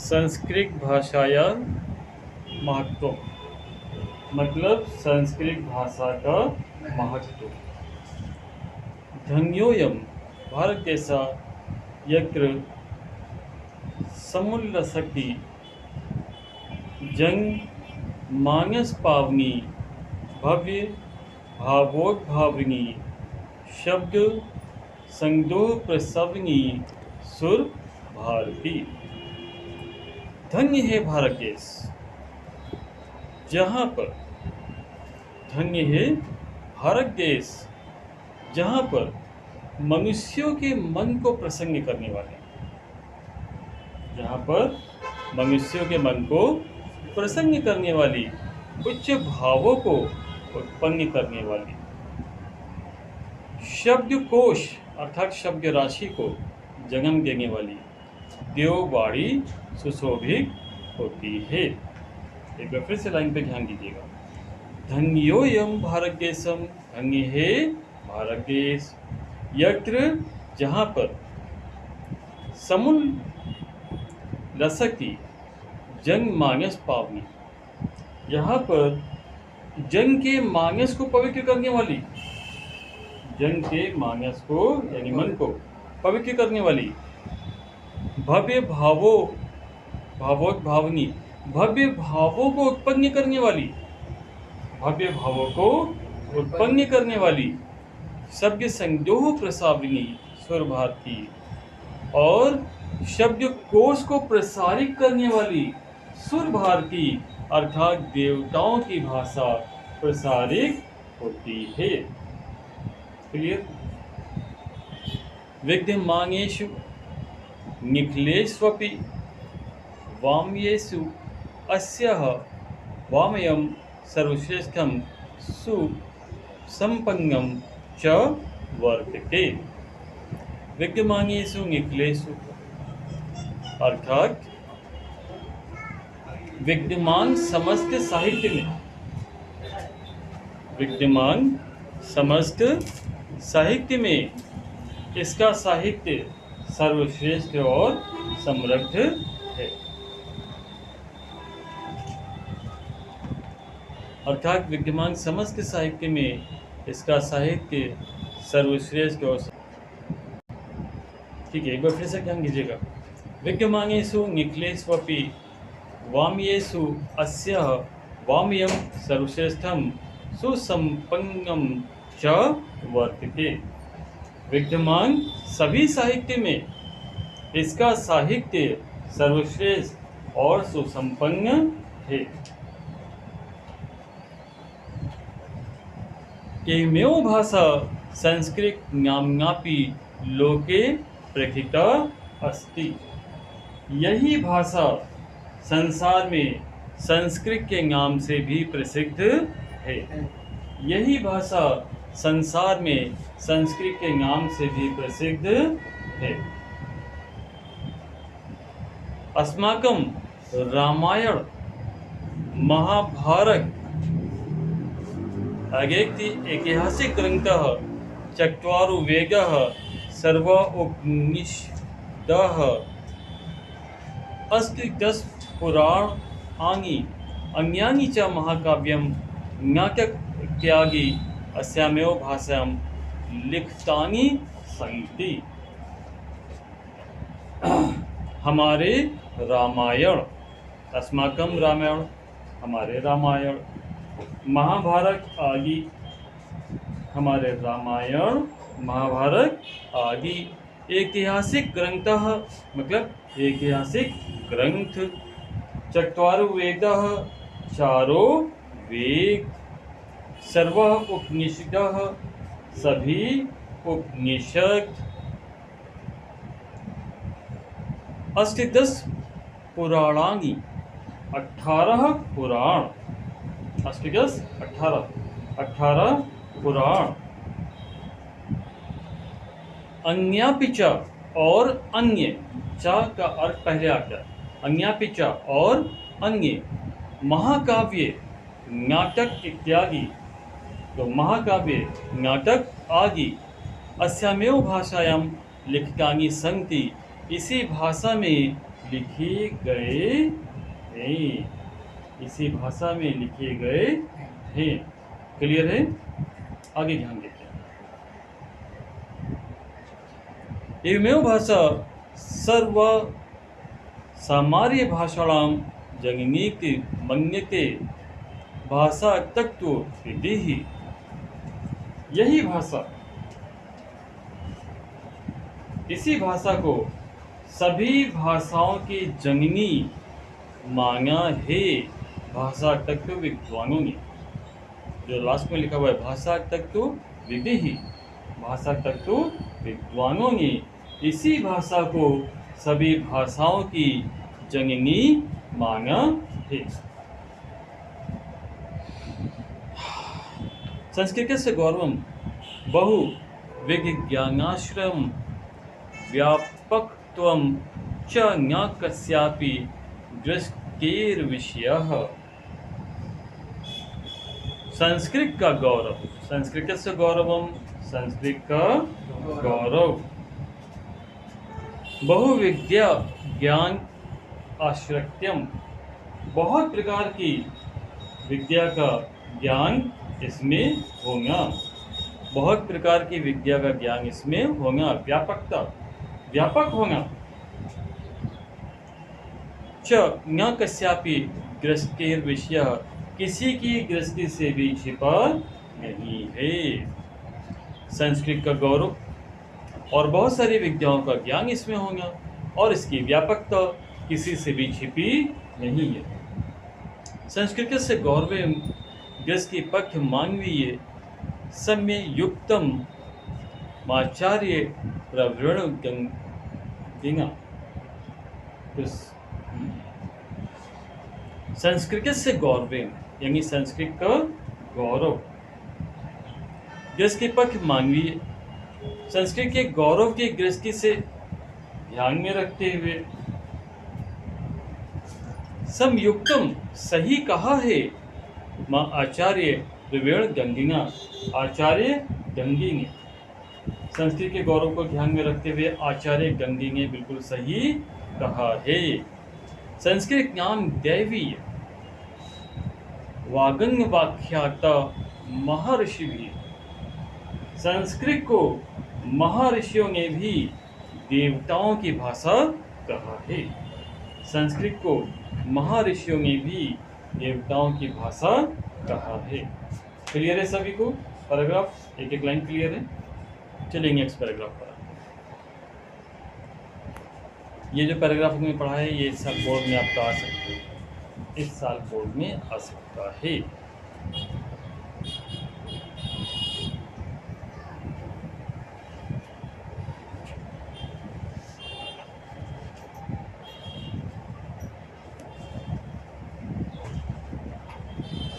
संस्कृत भाषाया महत्व, मतलब संस्कृत भाषा का महत्व। धन्योयम भारत देशा यत्र समुल्लसति जंग मानस पावनी भव्य भावोद्भावनी शब्द संदोह प्रसवनी सुर भारती। धन्य है भारत देश जहाँ पर, धन्य है भारत देश जहाँ पर मनुष्यों के मन को प्रसन्न करने वाले, जहाँ पर मनुष्यों के मन को प्रसन्न करने वाली, उच्च भावों को उत्पन्न करने वाली, शब्द कोश अर्थात शब्द राशि को जन्म देने वाली देववाणी सुशोभित होती है। एक बार फिर से लाइन पे ध्यान दीजिएगा। धन्योयम भारत देशम, धन्य है भारत देश, यत्र जहाँ पर समुल लसकी जन मानस पावनी, यहाँ पर जन के मानस को पवित्र करने वाली, जन के मानस को यानी मन को पवित्र करने वाली, भव्य भावोद्भावनी भव्य भावों को उत्पन्न करने वाली, भव्य भावों को उत्पन्न करने वाली, शब्द संदोह प्रसारिणी सुर भारती, और शब्द कोश को प्रसारित करने वाली सुर भारती अर्थात देवताओं की भाषा प्रसारित होती है। क्लियर? विद्यमानेषु निखिलेष्वपि वाम्येषु अस्याः वामयं सर्वश्रेष्ठं सुसंपन्नं च वर्तते। विद्यमानेषु निखिलेषु अर्थात विद्यमान समस्त साहित्य में, विद्यमान समस्त साहित्य में इसका साहित्य सर्वश्रेष्ठ और समृद्ध है। अर्थात विद्यमान समस्त साहित्य में इसका साहित्य सर्वश्रेष्ठ और, ठीक है, एक बार फिर से ध्यान दीजिएगा। विद्यमानेषु निखिलेष्वपि वाम्येषु अस्याः वामयं सर्वश्रेष्ठं सुसंपन्नं च वर्तते। विद्यमान सभी साहित्य में इसका साहित्य सर्वश्रेष्ठ और सुसंपन्न है। केमेव भाषा संस्कृत नाम्नापि लोके प्रथिता अस्ति। यही भाषा संसार में संस्कृत के नाम से भी प्रसिद्ध है। यही भाषा संसार में संस्कृत के नाम से भी प्रसिद्ध है। अस्माकं रामायण महाभारत ऐतिहासिक ग्रंथः चत्वारो वेदाः सर्व उपनिषदः अस्ति 10 पुराणानि अन्यानि च महाकाव्यं नाटक इत्यादि अस्यामेव भाषायां लिखितानि सन्ति। हमारे रामायण, अस्माकं रामायण हमारे रामायण, महाभारत आदि हमारे रामायण महाभारत आदि ऐतिहासिक ग्रंथः मतलब ऐतिहासिक ग्रंथ, चत्वारो वेदाः चारों वेद, सर्व उपनिषदः सभी उपनिषद, अस्ति 10 पुराणानि 18 पुराण, अस्ति 10 18 पुराण, अन्यापि च और अन्य, च का अर्थ पहले आता है, अन्यापि च और अन्य, महाकाव्य नाटक इत्यादि, तो महाकाव्य नाटक आदि अस्यामेव भाषायां लिखितानि सन्ति, इसी भाषा में लिखे गए हैं। इसी भाषा में लिखे गए हैं। क्लियर है? आगे ध्यान देते हैं। एवमेव भाषा सर्व सामान्य भाषाणां जगनीति मन्यते भाषा तत्व विधि। यही भाषा, इसी भाषा को सभी भाषाओं की जननी माना है भाषा तत्व विद्वानों ने। जो लास्ट में लिखा हुआ है भाषा तत्व विधि, भाषा तत्व विद्वानों ने इसी भाषा को सभी भाषाओं की जननी माना है। संस्कृतस्य गौरवं बहु विज्ञानाश्रयं व्यापकत्वं च न कस्यापि दृष्टेर्विषयः। संस्कृत का गौरव, संस्कृतस्य गौरवं, संस्कृत का गौरव बहुविद्या ज्ञान आश्रयत्वम, बहुत प्रकार की विद्या का ज्ञान इसमें होगा। बहुत प्रकार की विद्या का ज्ञान इसमें होगा। व्यापकता, व्यापक होना। च न कस्यापि दृष्टेर विषय, किसी की दृष्टि से भी छिपा नहीं है। संस्कृत का गौरव और बहुत सारी विद्याओं का ज्ञान इसमें होगा और इसकी व्यापकता किसी से भी छिपी नहीं है। संस्कृत से गौरवे की पक्ष मानवीय सम्य युक्तम आचार्य प्रवृण गंगा। संस्कृत से गौरवे यानी संस्कृत का गौरव, जिसके पक्ष मानवीय, संस्कृत के गौरव की दृष्टि से ध्यान में रखते हुए समयुक्तम सही कहा है माँ आचार्य प्रवीण गंगिना, आचार्य गंगी ने। संस्कृत के गौरव को ध्यान में रखते हुए आचार्य गंगी ने बिल्कुल सही कहा है। संस्कृत ज्ञान दैवी वागंग व्याख्याता महर्षि भी, संस्कृत को महर्षियों ने भी देवताओं की भाषा कहा है। संस्कृत को महर्षियों ने भी देवताओं की भाषा कहा है। क्लियर है सभी को? पैराग्राफ एक एक लाइन क्लियर है? चलिए नेक्स्ट पैराग्राफ पर। ये जो पैराग्राफ हमने पढ़ा है ये इस साल बोर्ड में आपका आ सकता है, इस साल बोर्ड में आ सकता है।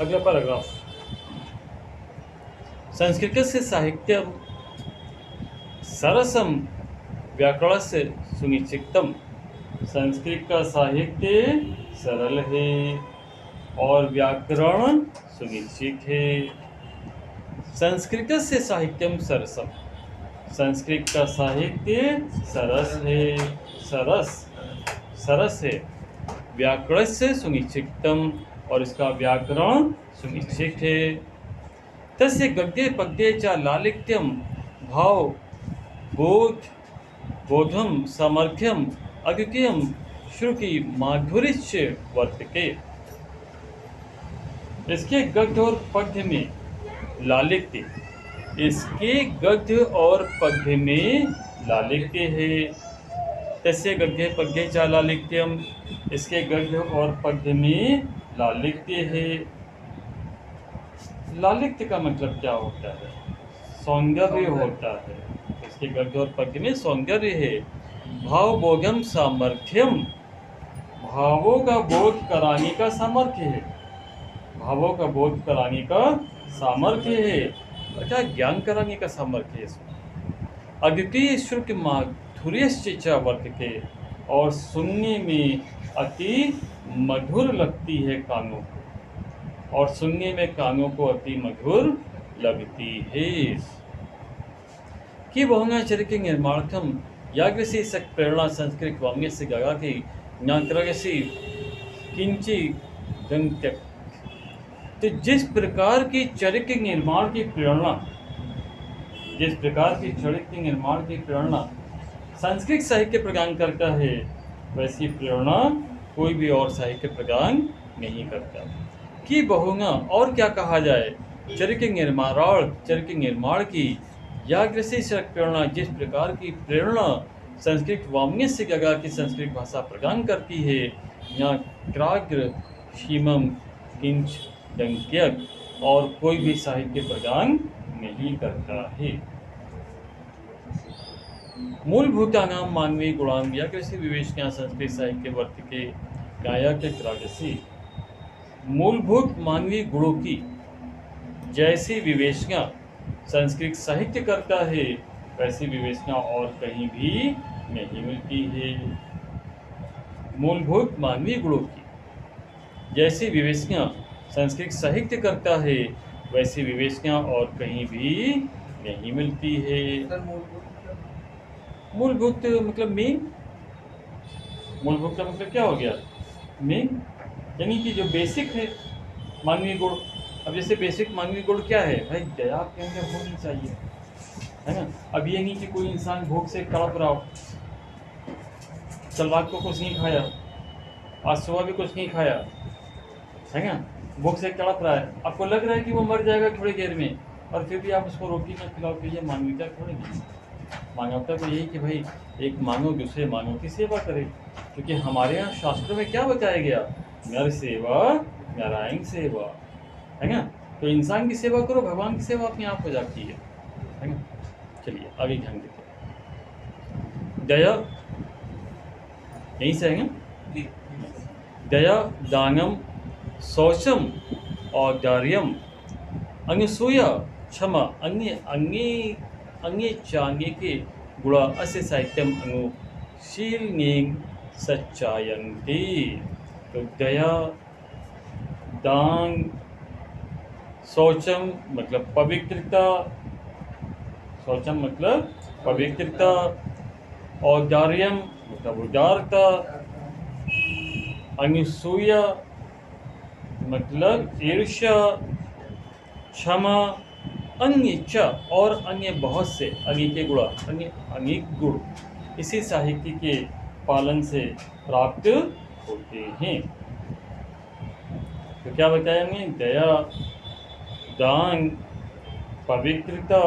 अगला पैराग्राफ, संस्कृत से साहित्य सरसम व्याकरण से सुनिश्चितम। संस्कृत का साहित्य सरल है और व्याकरण सुनिश्चित है। संस्कृत से साहित्यम सरसम, संस्कृत का साहित्य सरस है, सरस है। व्याकरण से सुनिश्चितम और इसका व्याकरण सुनिश्चित है। तस्य गद्ये पद्ये च लालित्यम भाव बोधम सामर्थ्यम अद्वितीयम श्रुति माधुर्यश्च वर्तते। इसके गद्य और पद्य में लालित्य, इसके गद्य और पद्य में लालित्य है। तस्य गद्ये पद्ये च लालित्यम, इसके गद्य और पद्य में लालित्य है। लालित्य का मतलब क्या होता है? सौंदर्य होता है। इसके गद्य और पद्य में सौंदर्य है। भावबोधम सामर्थ्यम, भावों का बोध कराने का सामर्थ्य है। भावों का बोध कराने का सामर्थ्य है, अच्छा ज्ञान कराने का सामर्थ्य है इसमें। अद्वितीय श्रुति माधुर्यश्च वर्तते, और सुनने में अति मधुर लगती है कानों को, और सुनने में कानों को अति मधुर लगती है। कि बहुनाचर के निर्माणार्थम याग्रसी सक प्रेरणा संस्कृत वाम्य से गगा की ज्ञानक्रगसी किंची दंत्यक। तो जिस प्रकार की चरित्र निर्माण की प्रेरणा, जिस प्रकार की चरित्र निर्माण की प्रेरणा संस्कृत साहित्य प्रदान करता है, वैसी प्रेरणा कोई भी और साहित्य प्रदान नहीं करता। कि बहुना और क्या कहा जाए, चरित्र निर्माण की याग्रसी से प्रेरणा, जिस प्रकार की प्रेरणा संस्कृत वाम्य से गगा की संस्कृत भाषा प्रदान करती है, या क्राग्र शीमम किंच डंक्यक और कोई भी साहित्य प्रदान नहीं करता है। मूलभूतानाम मानवीय गुणाम याग्रसी विवेचना संस्कृत साहित्य वर्त के गायक त्रागसी। मूलभूत मानवीय गुणों की जैसी विवेचना संस्कृत साहित्य करता है, वैसी विवेचना और कहीं भी नहीं मिलती है। मूलभूत मानवीय गुणों की जैसी विवेचना संस्कृत साहित्य करता है, वैसी विवेचना और कहीं भी नहीं मिलती है। मूलभूत मतलब मेन, मूलभूत का मतलब क्या हो गया, मेन, यानी कि जो बेसिक है मानवीय गुण। अब जैसे बेसिक मानवीय गुण क्या है भाई, दया आपके अंदर होनी चाहिए, है ना। अब ये नहीं कि कोई इंसान भूख से तड़प रहा हो, कल रात को कुछ नहीं खाया, आज सुबह भी कुछ नहीं खाया, है ना, भूख से तड़प रहा है, आपको लग रहा है कि वो मर जाएगा थोड़ी देर में, और फिर भी आप उसको रोटी ना खिलाओ, तो ये मानवीयता थोड़ी नहीं। मानवता तो यही कि भाई एक मानव दूसरे मानव की सेवा करे, क्योंकि हमारे यहाँ शास्त्रों में क्या बताया गया, नर सेवा नारायण सेवा, है ना। तो इंसान की सेवा करो, भगवान की सेवा अपने आप हो जाती है ना। चलिए आगे ध्यान देते हैं। दया यहीं से है ना, दया दानम शौचम औदार्यम अनुसूया क्षमा अन्य चांगे के गुणा अस्य साहित्यम अनुशीलनेन सच्चायन्ते। तो दया, दान, शौचम मतलब पवित्रता, शौचम मतलब पवित्रता, औदार्यम मतलब उदारता, अनुसूया मतलब ईर्ष्या, क्षमा, अन्य च और अन्य बहुत से अन्य के गुण, अन्य अनेक गुण इसी साहित्य के पालन से प्राप्त होते हैं। तो क्या बताया हमने, दया, दान, पवित्रता,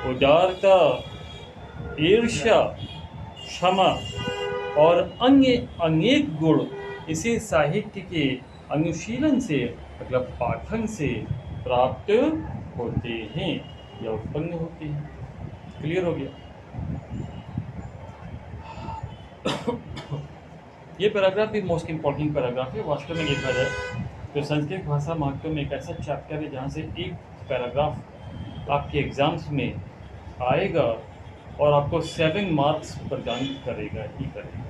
उदारता, ईर्ष्या, क्षमा और अन्य अनेक गुण इसी साहित्य के अनुशीलन से मतलब पाठन से प्राप्त होते हैं या उत्पन्न होते हैं। क्लियर हो गया। ये पैराग्राफ भी मोस्ट इम्पॉर्टेंट पैराग्राफ है। वास्तव में देखा जाए तो संस्कृत भाषा महत्व में एक ऐसा चैप्टर है जहाँ से एक पैराग्राफ आपके एग्जाम्स में आएगा और आपको 7 मार्क्स प्रदान करेगा ही करेगा।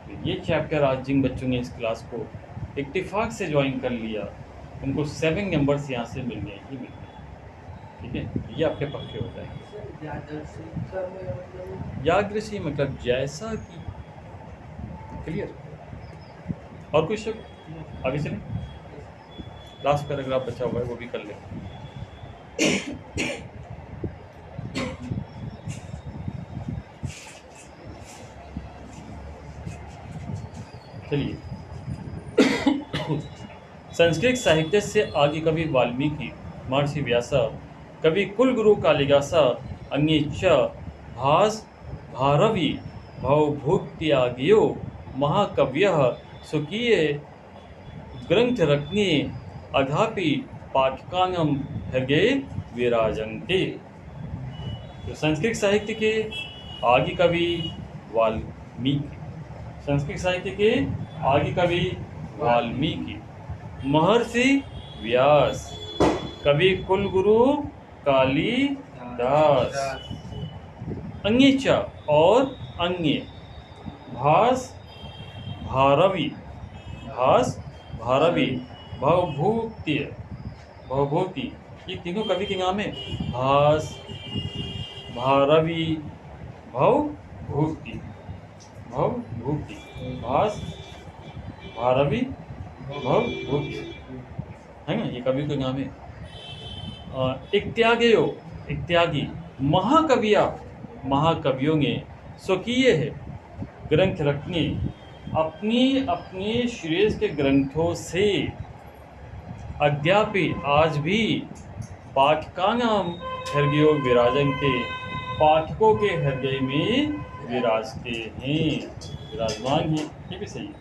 तो ये चैप्टर आज जिन बच्चों ने इस क्लास को इत्तेफाक से ज्वाइन कर लिया, उनको 7 नंबर्स यहाँ से मिलने ही मिलने। ठीक है, ये आपके पक्के हो जाएंगे। याग्रसी मतलब जैसा कि। क्लियर। और कुछ आगे चलें, लास्ट पैराग्राफ बचा हुआ है वो भी कर लें। चलिए, संस्कृत साहित्य से आगे कवि वाल्मीकि, महर्षि व्यासा, कवि कुलगुरु कालिदासा, अन्य च भास भारवी भवभूत्यागियो महाकव्यः स्वकीय ग्रंथरत्ने अधापि पाठकानां हृदये विराजन्ते। तो संस्कृत साहित्य के आदि कवि वाल्मीकि, संस्कृत साहित्य के आदि कवि वाल्मीकि, महर्षि व्यास, कवि कुलगुरु कालिदास, अन्य और अन्य, भास भारवी भवभूति, ये तीनों कवि के नाम है। भास, भारवी, भव भूति, भव भूति, भास भारवी भव भूति, है ना, ये कवि का नाम है। इत्यागयो, इत्यादि महाकवियों ने स्वकीय है ग्रंथ रखने, अपनी अपने श्रेष्ठ के ग्रंथों से अद्यापि आज भी पाठकानां हृदयों विराजन्ते, पाठकों के हृदय में विराजते हैं, विराजमान हैं। ये भी सही है।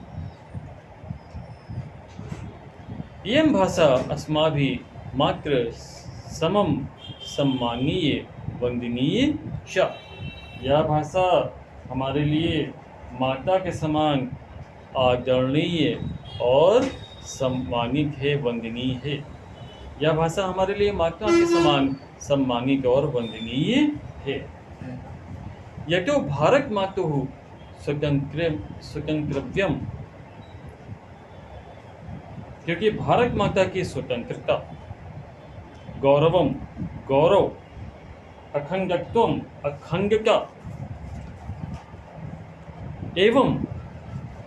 इयं भाषा अस्माभिः मात्र समम सम्मानीय वंदनीय च, यह भाषा हमारे लिए माता के समान आदरणीय और सम्मानित है, वंदनीय है। यह भाषा हमारे लिए माता के समान सम्मानित और वंदनीय है। यतो भारत मातुः स्वतंत्रव्यम, क्योंकि भारत माता की स्वतंत्रता, गौरवम गौरव, अखंडत्वम अखंडता, एवं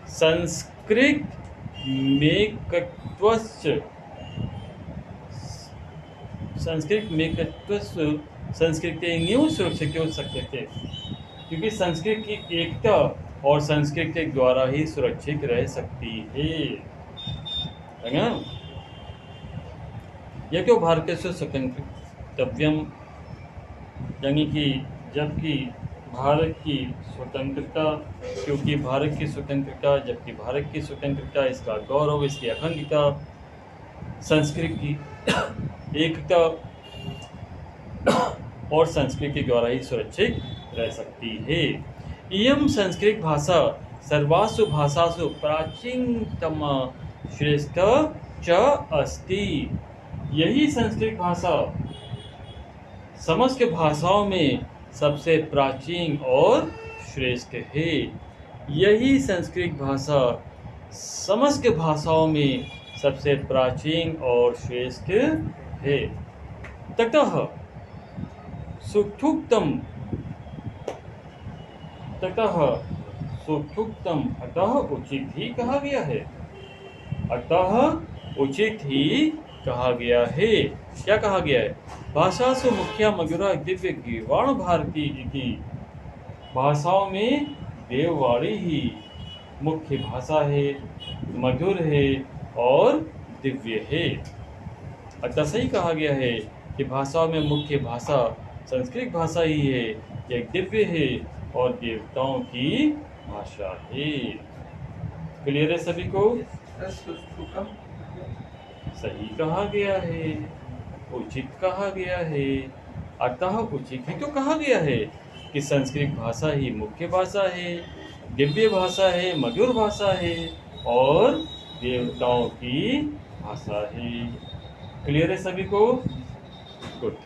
संस्कृत मेकत्वस्य, संस्कृत मेकत्वस्य संस्कृतेनैव सुरक्षित हो सकते थे, क्योंकि संस्कृत की एकता और संस्कृत के द्वारा ही सुरक्षित रह सकती है ना। यह क्यों भारत से स्वतंत्रव्यम, यानी कि जबकि भारत की स्वतंत्रता, क्योंकि भारत की स्वतंत्रता, जबकि भारत की स्वतंत्रता, इसका गौरव, इसकी अखंडता, संस्कृत की एकता और संस्कृत के द्वारा ही सुरक्षित रह सकती है। इयं संस्कृत भाषा सर्वासु भाषासु प्राचीनतमा श्रेष्ठ च अस्ति, यही संस्कृत भाषा समस्त भाषाओं में सबसे प्राचीन और श्रेष्ठ है। यही संस्कृत भाषा समस्त भाषाओं में सबसे प्राचीन और श्रेष्ठ है। ततः सुथुक्तम, ततः सुथुक्तम, अतः उचित ही कहा गया है, अतः उचित ही कहा गया है। क्या कहा गया है? भाषासु मुख्या मधुरा दिव्य गीर्वाण भारती इति, भाषाओं में देववाणी ही मुख्य भाषा है, मधुर है और दिव्य है। अतः सही कहा गया है कि भाषाओं में मुख्य भाषा संस्कृत भाषा ही है, यह दिव्य है और देवताओं की भाषा है। क्लियर है सभी को? सही कहा गया है, उचित कहा गया है, अतः उचित ही तो कहा गया है कि संस्कृत भाषा ही मुख्य भाषा है, दिव्य भाषा है, मधुर भाषा है और देवताओं की भाषा है। क्लियर है सभी को? गुड।